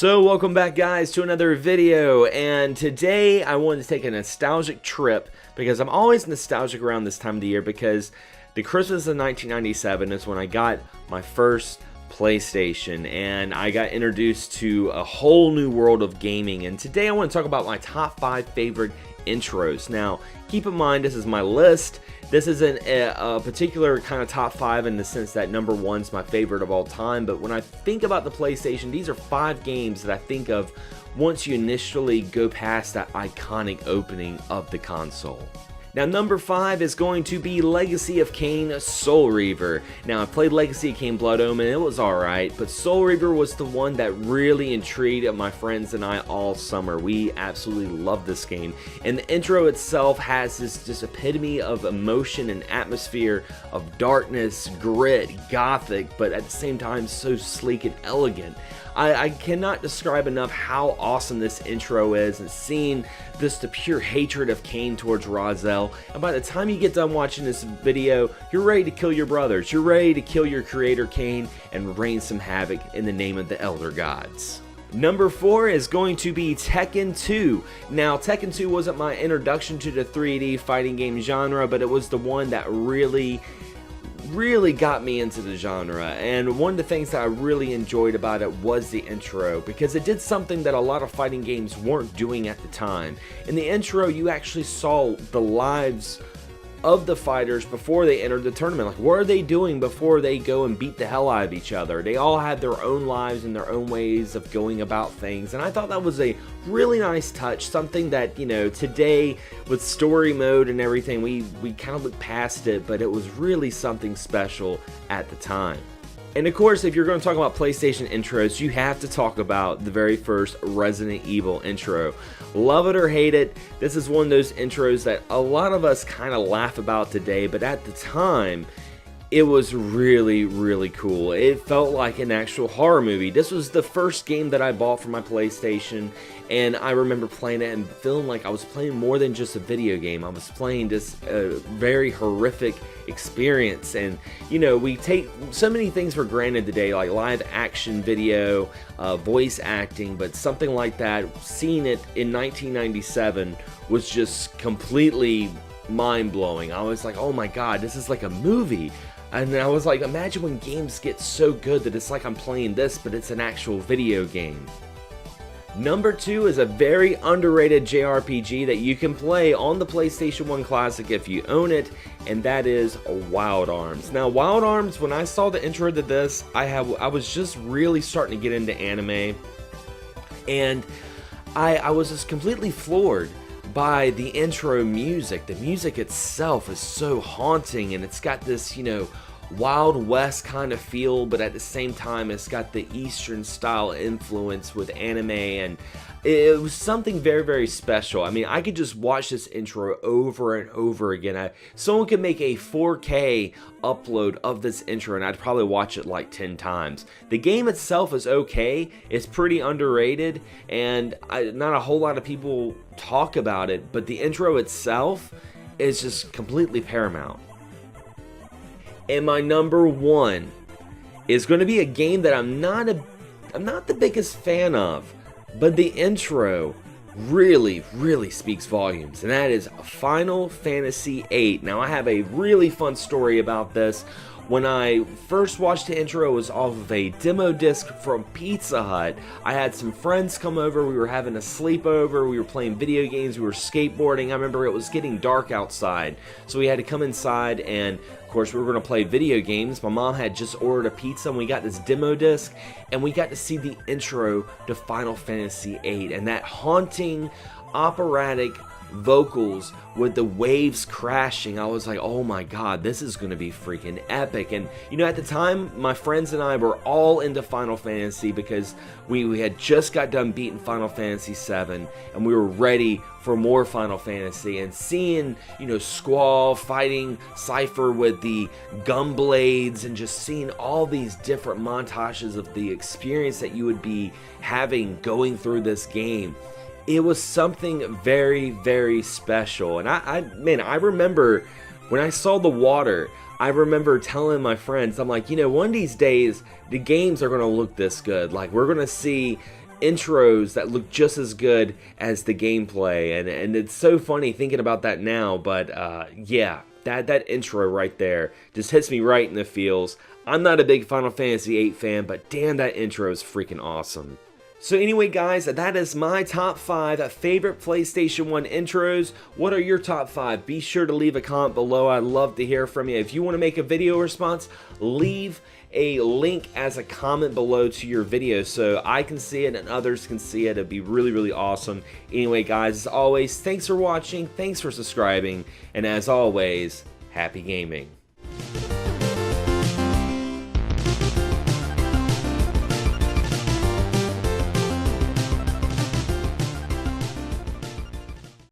So welcome back guys to another video, and today I wanted to take a nostalgic trip because I'm always nostalgic around this time of the year because the Christmas of 1997 is when I got my first PlayStation and I got introduced to a whole new world of gaming. And today I want to talk about my top 5 favorite intros. Now keep in mind this is my list. This isn't a particular kind of top 5 in the sense that number 1's my favorite of all time, but when I think about the PlayStation, these are 5 games that I think of once you initially go past that iconic opening of the console. Now number 5 is going to be Legacy of Kain Soul Reaver. Now I played Legacy of Kain Blood Omen, it was alright, but Soul Reaver was the one that really intrigued my friends and I all summer. We absolutely loved this game, and the intro itself has this epitome of emotion and atmosphere of darkness, grit, gothic, but at the same time so sleek and elegant. I cannot describe enough how awesome this intro is, and seeing just the pure hatred of Kain towards Raziel. And by the time you get done watching this video, you're ready to kill your brothers. You're ready to kill your creator Kain and rain some havoc in the name of the Elder Gods. Number 4 is going to be Tekken 2. Now, Tekken 2 wasn't my introduction to the 3D fighting game genre, but it was the one that really got me into the genre, and one of the things that I really enjoyed about it was the intro, because it did something that a lot of fighting games weren't doing at the time. In the intro, you actually saw the lives of the fighters before they entered the tournament. Like, what are they doing before they go and beat the hell out of each other? They all had their own lives and their own ways of going about things, and I thought that was a really nice touch, something that, you know, today with story mode and everything, we kind of look past it, but it was really something special at the time. And of course, if you're going to talk about PlayStation intros, you have to talk about the very first Resident Evil intro. Love it or hate it, this is one of those intros that a lot of us kind of laugh about today, but at the time, it was really cool. It felt like an actual horror movie. This was the first game that I bought for my PlayStation, and I remember playing it and feeling like I was playing more than just a video game. I was playing this very horrific experience. And you know, we take so many things for granted today, like live action video, voice acting, but something like that, seeing it in 1997 was just completely mind-blowing. I was like, oh my god, this is like a movie. And I was like, imagine when games get so good that it's like I'm playing this, but it's an actual video game. Number 2 is a very underrated JRPG that you can play on the PlayStation 1 Classic if you own it, and that is Wild Arms. Now, Wild Arms, when I saw the intro to this, I was just really starting to get into anime, and I was just completely floored by the intro music. The music itself is so haunting, and it's got this, you know, Wild West kind of feel, but at the same time it's got the Eastern style influence with anime, and it was something very special. I mean, I could just watch this intro over and over again. Someone could make a 4K upload of this intro and I'd probably watch it like 10 times. The game itself is okay, it's pretty underrated, and not a whole lot of people talk about it, but the intro itself is just completely paramount. And my number 1 is going to be a game that I'm not the biggest fan of, but the intro really speaks volumes, and that is Final Fantasy VIII. Now, I have a really fun story about this. When I first watched the intro, it was off of a demo disc from Pizza Hut. I had some friends come over, we were having a sleepover, we were playing video games, we were skateboarding. I remember it was getting dark outside, so we had to come inside, and of course we were going to play video games. My mom had just ordered a pizza, and we got this demo disc, and we got to see the intro to Final Fantasy VIII, and that haunting, operatic vocals with the waves crashing. I was like, oh my god, this is gonna be freaking epic. And you know, at the time, my friends and I were all into Final Fantasy because we had just got done beating Final Fantasy VII, and we were ready for more Final Fantasy. And seeing, you know, Squall fighting Cypher with the gun blades, and just seeing all these different montages of the experience that you would be having going through this game, it was something very special. And I remember when I saw the water, I remember telling my friends, I'm like, you know, one of these days the games are going to look this good. Like, we're going to see intros that look just as good as the gameplay, and it's so funny thinking about that now, but yeah, that intro right there just hits me right in the feels. I'm not a big Final Fantasy VIII fan, but damn, that intro is freaking awesome. So anyway, guys, that is my top 5 favorite PlayStation 1 intros. What are your top 5? Be sure to leave a comment below. I'd love to hear from you. If you want to make a video response, leave a link as a comment below to your video so I can see it and others can see it. It'd be really, really awesome. Anyway, guys, as always, thanks for watching, thanks for subscribing, and as always, happy gaming.